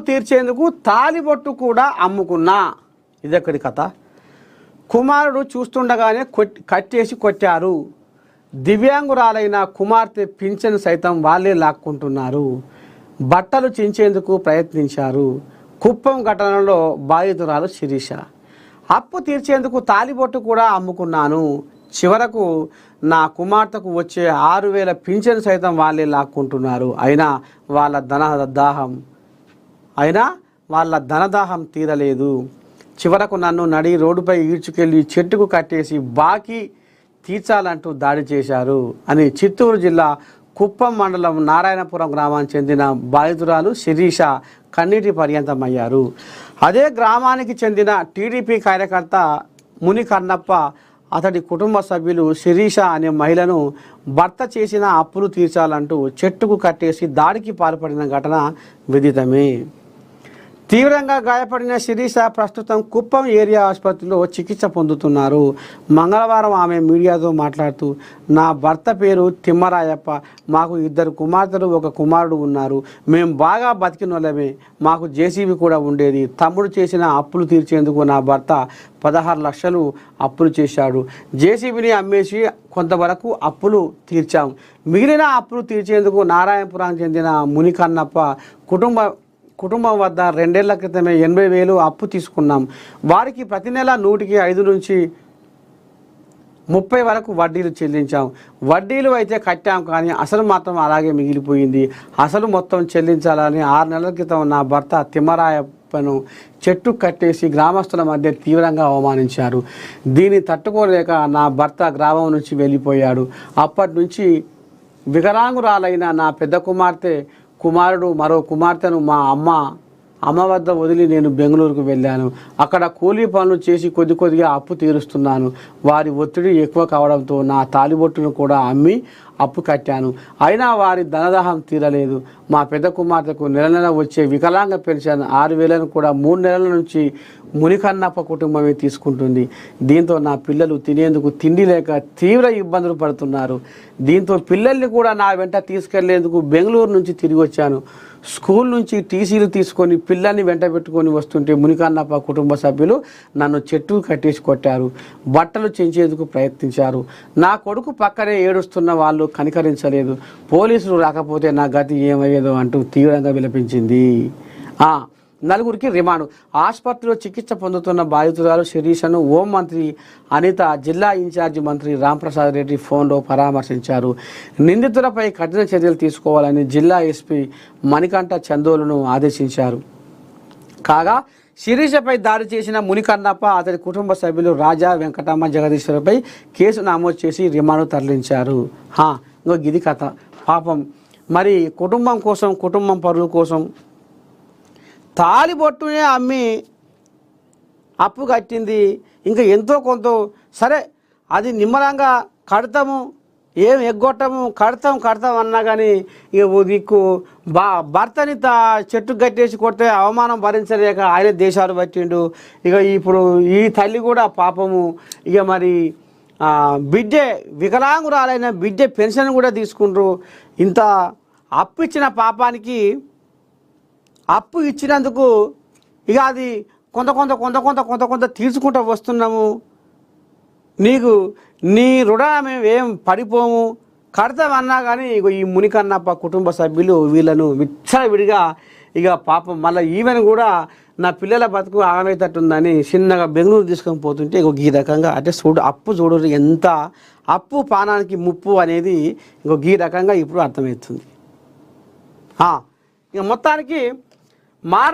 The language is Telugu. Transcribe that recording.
తీర్చేందుకు తాలిబొట్టు కూడా అమ్ముకున్నా. ఇదెక్కడి కథ? కుమారుడు చూస్తుండగానే కట్టేసి కొట్టారు. దివ్యాంగురాలైన కుమార్తె పింఛను సైతం వాళ్ళే లాక్కుంటున్నారు. బట్టలు చించేందుకు ప్రయత్నించారు. కుప్పం ఘటనలో బాధితురాలు శిరీష. అప్పు తీర్చేందుకు తాలిబొట్టు కూడా అమ్ముకున్నాను. చివరకు నా కుమార్తెకు వచ్చే 6,000 పింఛను సైతం వాళ్ళే లాక్కుంటున్నారు. అయినా వాళ్ళ ధనదాహం తీరలేదు. చివరకు నన్ను నడి రోడ్డుపై ఈడ్చుకెళ్ళి చెట్టుకు కట్టేసి బాకీ తీర్చాలంటూ దాడి చేశారు అని చిత్తూరు జిల్లా కుప్పం మండలం నారాయణపురం గ్రామానికి చెందిన బాధితురాలు శిరీష కన్నీటి పర్యంతమయ్యారు. అదే గ్రామానికి చెందిన టీడీపీ కార్యకర్త ముని కన్నప్ప, అతడి కుటుంబ సభ్యులు శిరీష అనే మహిళను భర్త చేసిన అప్పులు తీర్చాలంటూ చెట్టుకు కట్టేసి దాడికి పాల్పడిన ఘటన విదితమే. తీవ్రంగా గాయపడిన శిరీష ప్రస్తుతం కుప్పం ఏరియా ఆసుపత్రిలో చికిత్స పొందుతున్నారు. మంగళవారం ఆమె మీడియాతో మాట్లాడుతూ, నా భర్త పేరు తిమ్మరాయప్ప, మాకు 2 కుమార్తెలు 1 కుమారుడు ఉన్నారు. మేము బాగా బతికినోళ్ళమే. మాకు జేసీబీ కూడా ఉండేది. తమ్ముడు చేసిన అప్పులు తీర్చేందుకు నా భర్త 16 లక్షలు అప్పులు చేశాడు. జేసీబీని అమ్మేసి కొంతవరకు అప్పులు తీర్చాం. మిగిలిన అప్పులు తీర్చేందుకు నారాయణపురానికి చెందిన ముని కన్నప్ప కుటుంబం వద్ద 2 ఏళ్ల క్రితమే 80,000 అప్పు తీసుకున్నాం. వారికి ప్రతి నెల 100కి 5 నుంచి 30 వరకు వడ్డీలు చెల్లించాం. వడ్డీలు అయితే కట్టాం, కానీ అసలు మాత్రం అలాగే మిగిలిపోయింది. అసలు మొత్తం చెల్లించాలని 6 నెలల క్రితం నా భర్త తిమ్మరాయప్పను చెట్టు కట్టేసి గ్రామస్తుల మధ్య తీవ్రంగా అవమానించారు. దీన్ని తట్టుకోలేక నా భర్త గ్రామం నుంచి వెళ్ళిపోయాడు. అప్పటి నుంచి వికలాంగురాలైన నా పెద్ద కుమారుడు మరో కుమార్తెను మా అమ్మ వద్ద వదిలి నేను బెంగళూరుకు వెళ్ళాను. అక్కడ కూలీ పనులు చేసి కొద్దిగా అప్పు తీరుస్తున్నాను. వారి ఒత్తిడి ఎక్కువ కావడంతో నా తాలిబొట్టును కూడా అమ్మి అప్పు కట్టాను. అయినా వారి ధనదాహం తీరలేదు. మా పెద్ద కుమార్తెకు నెల వచ్చే వికలాంగ పెన్షన్ 6,000ను కూడా 3 నెలల నుంచి మునికన్నప్ప కుటుంబమే తీసుకుంటుంది. దీంతో నా పిల్లలు తినేందుకు తిండి లేక తీవ్ర ఇబ్బందులు పడుతున్నారు. దీంతో పిల్లల్ని కూడా నా వెంట తీసుకెళ్లేందుకు బెంగళూరు నుంచి తిరిగి వచ్చాను. స్కూల్ నుంచి టీసీలు తీసుకొని పిల్లల్ని వెంట పెట్టుకొని వస్తుంటే మునికన్నప్ప కుటుంబ సభ్యులు నన్ను చెట్టు కట్టేసి కొట్టారు. బట్టలు చించేందుకు ప్రయత్నించారు. నా కొడుకు పక్కనే ఏడుస్తున్న వాళ్ళు కనికరించలేదు. పోలీసులు రాకపోతే నా గతి ఏమయ్యేదో అంటూ తీవ్రంగా విలపించింది. 4గురికి రిమాండ్. ఆసుపత్రిలో చికిత్స పొందుతున్న బాధితురాలు శిరీషను హోంమంత్రి అనిత, జిల్లా ఇన్ఛార్జి మంత్రి రాంప్రసాద్ రెడ్డి ఫోన్లో పరామర్శించారు. నిందితులపై కఠిన చర్యలు తీసుకోవాలని జిల్లా ఎస్పీ మణికంఠ చందోలును ఆదేశించారు. కాగా శిరీషపై దాడి చేసిన మునికన్నప్ప, అతడి కుటుంబ సభ్యులు రాజా, వెంకటమ్మ, జగదీశ్వరపై కేసు నమోదు చేసి రిమాండ్ తరలించారు. ఇంకో గిది కథ. పాపం మరి కుటుంబం పరువు కోసం తాలిబొట్టునే అమ్మి అప్పు కట్టింది. ఇంకా ఎంతో కొంత సరే, అది నిమ్మలంగా కడతాము, ఏం ఎగ్గొట్టము, కడతాం అన్నా కానీ ఇక దిక్కు భర్తని చెట్టు కట్టేసి కొడితే అవమానం భరించలేక ఆయన దేశాలు పట్టిండు. ఇక ఇప్పుడు ఈ తల్లి కూడా పాపము ఇక మరి వికలాంగురాలైన బిడ్డ పెన్షన్ కూడా తీసుకుంటారు. ఇంత అప్పు ఇచ్చిన పాపానికి అప్పు ఇచ్చినందుకు ఇక అది కొంత తీర్చుకుంటూ వస్తున్నాము. నీ రుణం ఏం పడిపోము, కడతామన్నా కానీ ఇక ఈ మునికన్నప్ప కుటుంబ సభ్యులు వీళ్ళను విచ్చలవిడిగా ఇక పాపం మళ్ళీ ఈవెన్ కూడా నా పిల్లల బతుకు ఆగమేటట్టుందని చిన్నగా బెంగళూరు తీసుకొని పోతుంటే ఇక ఈ రకంగా అంటే అప్పు చూడరు, ఎంత అప్పు పానానికి ముప్పు అనేది ఇంకో ఈ రకంగా ఇప్పుడు అర్థమవుతుంది. ఇక మొత్తానికి